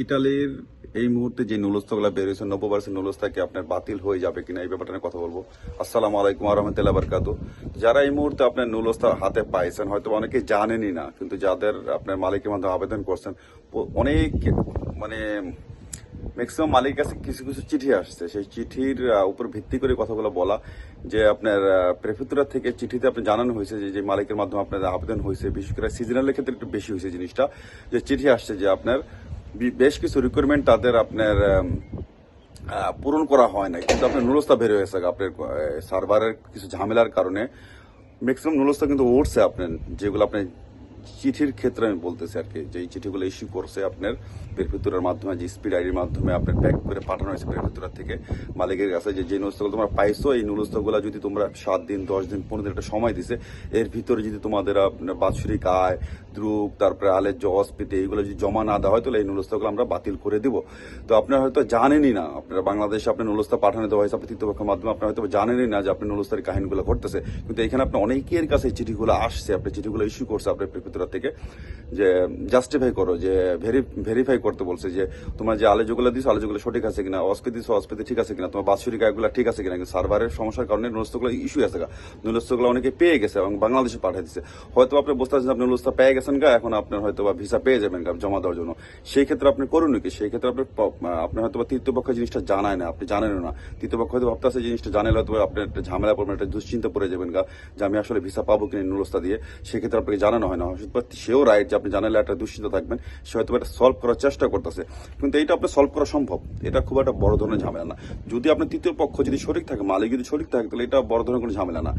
ইটালির এই মুহূর্তে যে নুলস্থগুলো বের হয়েছে 90% নুলস্থা কি আপনার বাতিল হয়ে যাবে কিনা এই ব্যাপারটা নিয়ে কথা বলবো। আসসালামু আলাইকুম রহমতুল্লাহ বরকাত। যারা এই মুহূর্তে আপনার নুলস্থা হাতে পাইছেন হয়তো অনেকে জানেনই না, কিন্তু যাদের আপনার মালিকের মাধ্যমে আবেদন করছেন অনেক মানে ম্যাক্সিমাম মালিকের কাছে কিছু কিছু চিঠি আসছে। সেই চিঠির উপর ভিত্তি করে কথাগুলো বলা যে আপনার প্রেফেক্টুরা থেকে চিঠিতে আপনি জানানো হয়েছে যে মালিকের মাধ্যমে আপনার আবেদন হয়েছে, বিশেষ করে সিজনালের ক্ষেত্রে একটু বেশি হয়েছে জিনিসটা, যে চিঠি আসছে যে আপনার বেশ কিছু রিকোয়ারমেন্ট তাদের আপনার পূরণ করা হয় নাই, কিন্তু আপনার নুলস্থা বের হয়েছে আপনার সার্ভারের কিছু ঝামেলার কারণে ম্যাক্সিমাম নুলস্থা কিন্তু উঠছে আপনার, যেগুলো আপনার চিঠির ক্ষেত্রে আমি বলতেছি আর কি, যে এই চিঠিগুলো ইস্যু করছে আপনার প্রেফেক্টুরার মাধ্যমে, যে স্পিড আইডির মাধ্যমে আপনার প্যাক করে পাঠানো হয়েছে প্রেফেক্টুরার থেকে মালিকের কাছে, যে নুলস্থগুলো তোমরা পাইছো এই নুলস্থগুলো যদি তোমরা 7 দিন 10 দিন 15 দিন একটা সময় দিছে, এর ভিতরে যদি তোমাদের আপনার বাৎসরিক আয়, দ্রুপ, তারপরে আলের জজ পেতে এইগুলো যদি জমা না দেওয়া হয় তাহলে এই নুলস্থগুলো আমরা বাতিল করে দিব। তো আপনারা হয়তো জানেনই না, আপনারা বাংলাদেশে আপনার নুলস্থা পাঠানো দেওয়া হয়েছে আপনার তৃতীয়পক্ষের মাধ্যমে, আপনারা হয়তো জানেনই না যে আপনার নুলস্থার কাহিনীগুলো ঘটতেছে, কিন্তু এখানে আপনার অনেকের কাছে এই চিঠিগুলো আসছে, আপনার চিঠিগুলো ইস্যু করছে আপনার প্রেফেক্টুরা থেকে, যে জাস্টিফাই করো, যে ভেরিফাই করতে বলছে যে তোমার যে আলোচগুলো দিছো আলোচগুলো সঠিক আছে কিনা, অস্পেতি দিছো অস্পেতি ঠিক আছে কিনা, তোমার বাৎসরিক আয়গুলো ঠিক আছে কিনা। কিন্তু সার্ভারের সমস্যার কারণে নুলস্থগুলো ইস্যু আছে, নুলস্থগুলো অনেকে পেয়ে গেছে এবং বাংলাদেশে পাঠিয়ে দিচ্ছে। হয়তো আপনি বুঝতে পারছেন আপনি নুলস্থা পেয়ে গেছেন গা, এখন আপনার হয়তো বা ভিসা পেয়ে যাবেন গা জমা দেওয়ার জন্য। সেই ক্ষেত্রে আপনি করুন নাকি, সেই ক্ষেত্রে আপনি হয়তো বা তৃতীয় পক্ষ জিনিসটা জানায় না, আপনি জানেন না, তৃতীয় পক্ষ হয়তো ভাবতে আছে জিনিসটা জানালে হয়তো আপনি একটা ঝামেলা পড়বেন, একটা দুশ্চিন্তা পড়ে যাবেন গা যে আমি আসলে ভিসা পাবো কিনা নুলস্থা দিয়ে। সেক্ষেত্রে আপনাকে জানানো হয় না, সেও রাইট যে আপনি জানালে একটা দুশ্চিন্তা থাকবেন, সে হয়তো এটা সলভ করার চেষ্টা করতেছে, কিন্তু এইটা আপনার সলভ করা সম্ভব, এটা খুব একটা বড় ধরনের ঝামেলা না। যদি আপনার তৃতীয় পক্ষ যদি সঠিক থাকে, মালিক যদি সঠিক থাকে, তাহলে এটা বড় ধরনের কোনো ঝামেলা না।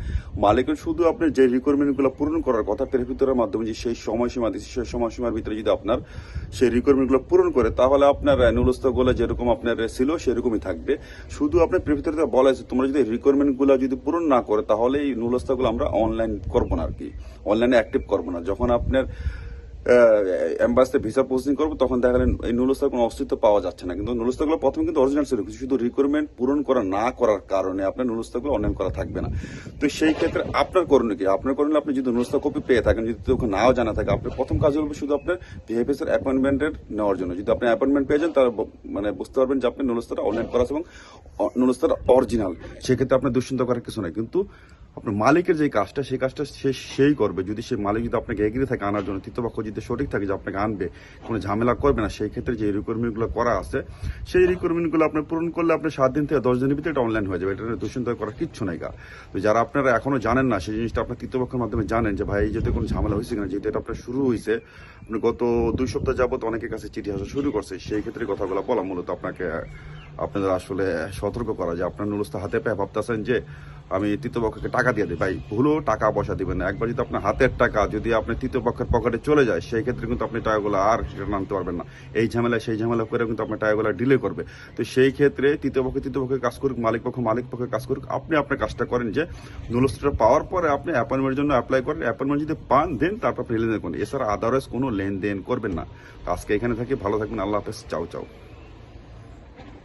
মালিকের শুধু আপনার যে রিকোয়ারমেন্টগুলো পূরণ করার কথা প্রেফেক্টুরার মাধ্যমে, যে সেই সময়সীমা দিচ্ছে সেই সময়সীমার ভিতরে যদি আপনার সেই রিকোয়ারমেন্টগুলো পূরণ করে, তাহলে আপনার নুলস্থগুলো যেরকম আপনার ছিল সেরকমই থাকবে। শুধু আপনার প্রেফেক্টুরাতে বলা হয়েছে তোমরা যদি রিকোয়ারমেন্টগুলো যদি পূরণ না করে, তাহলে এই নুলস্থগুলো আমরা অনলাইন করবো না আর কি, অনলাইনে অ্যাক্টিভ করবো না। যখন আপনার এম্বাসিতে ভিসা প্রসেসিং করবো তখন দেখা গেলেন এই নুলস্থার কোনো অস্তিত্ব পাওয়া যাচ্ছে না, কিন্তু নুলস্থাগুলো প্রথমে কিন্তু অরিজিনাল ছিল, শুধু রিকোয়ারমেন্ট পূরণ করা না করার কারণে আপনার নুলস্থাগুলো অনলাইন করা থাকবে না। তো সেই ক্ষেত্রে আপনার করণীয় কি, আপনার করণীয় আপনি যদি নুলস্থা কপি পেয়ে থাকেন, যদি তোকে নাও জানা থাকে, আপনার প্রথম কাজ হবে শুধু আপনার ভিএফএস এর অ্যাপয়েন্টমেন্টের নেওয়ার জন্য। যদি আপনি অ্যাপয়েন্টমেন্ট পেয়ে যান তাহলে মানে বুঝতে পারবেন যে আপনি নুলস্থাটা অনলাইন করা আছে এবং নুলস্থাটা অরিজিনাল, সেক্ষেত্রে আপনার দুশ্চিন্তা করার কিছু নাই। কিন্তু আপনার মালিকের যে কাজটা সেই কাজটা সেই করবে, যদি সেই মালিক যদি আপনাকে এগিয়ে থাকে আনার জন্য, তৃতীয় পক্ষ যদি সঠিক থাকে যে আপনাকে আনবে, কোনো ঝামেলা করবে না, সেই ক্ষেত্রে যে রিকোয়ারমেন্টগুলো করা আছে সেই রিকোয়ারমেন্টগুলো আপনি পূরণ করলে আপনার 7 দিন থেকে 10 দিনের ভিতরে এটা অনলাইন হয়ে যাবে, এটা দুশ্চিন্তা করার কিচ্ছু নাই গা। তো যারা আপনারা এখনো জানেন না সেই জিনিসটা আপনার তৃতীয় পক্ষের মাধ্যমে জানেন যে ভাই এই যদি কোনো ঝামেলা হয়েছে কিনা, যেহেতু এটা আপনার শুরু হয়েছে, আপনি গত 2 সপ্তাহ যাবত অনেকের কাছে চিঠি আসা শুরু করছে, সেই ক্ষেত্রে কথাগুলো বলা মূলত আপনাকে আপনাদের আসলে সতর্ক করা, যে আপনার নুলস্থা হাতে পেয়ে ভাবতেছেন যে আমি তৃতীয় পক্ষকে টাকা দিয়ে দিই, ভাই ভুলেও টাকা পয়সা দিবেন না। একবার যদি আপনার হাতের টাকা যদি আপনি তৃতীয় পক্ষের পকেটে চলে যায়, সেই ক্ষেত্রে কিন্তু আপনি টাকাগুলো আর রিটার্ন আনতে পারবেন না, এই ঝামেলা সেই ঝামেলা করে কিন্তু আপনার টাকাগুলো ডিলে করবে। তো সেই ক্ষেত্রে তৃতীয় পক্ষে কাজ করুক, মালিক পক্ষে কাজ করুক, আপনি আপনার কাজটা করেন যে নুলস্থটা পাওয়ার পরে আপনি অ্যাপয়েন্টমেন্টের জন্য অ্যাপ্লাই করেন, অ্যাপয়েন্টমেন্ট যদি পান দেন তারপর আপনি লেনদেন করেন, এছাড়া আদারওয়াইজ কোনো লেনদেন করবেন না। আজকে এখানে থাকি, ভালো থাকবেন, আল্লাহ হাফেজ, চাও চাও।